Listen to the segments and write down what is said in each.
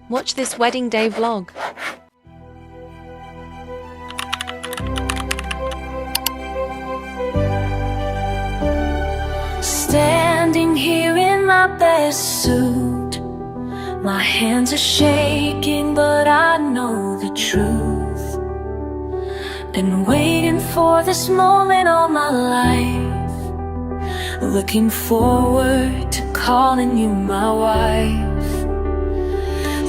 Watch this wedding day vlog. Standing here in my best suit, my hands are shaking, but I know the truth. Been waiting for this moment all my life, looking forward to calling you my wife.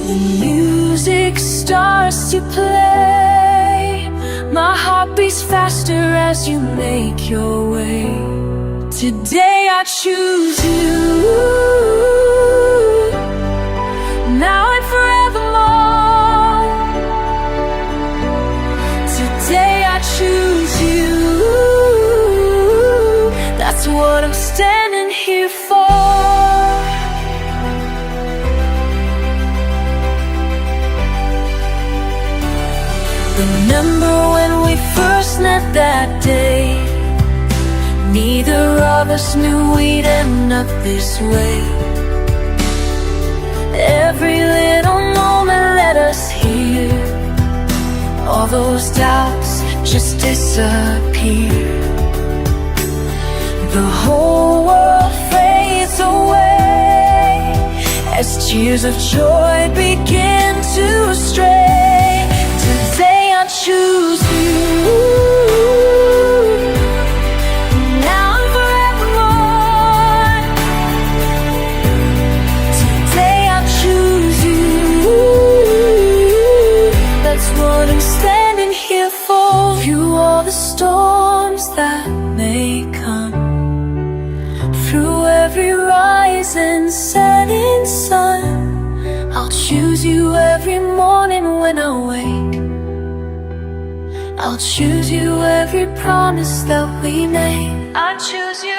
The music starts to play, my heart beats faster as you make your way. Today I choose you, now and forevermore. Today I choose you, that's what I'm standing here for. Remember when we first met that day? Neither of us knew we'd end up this way. Every little moment led us here, all those doubts just disappear. The whole world fades away as tears of joy begin to stray. Today I choose you, the storms that may come, through every rise and setting sun. I'll choose you every morning when I wake, I'll choose you every promise that we made. I choose you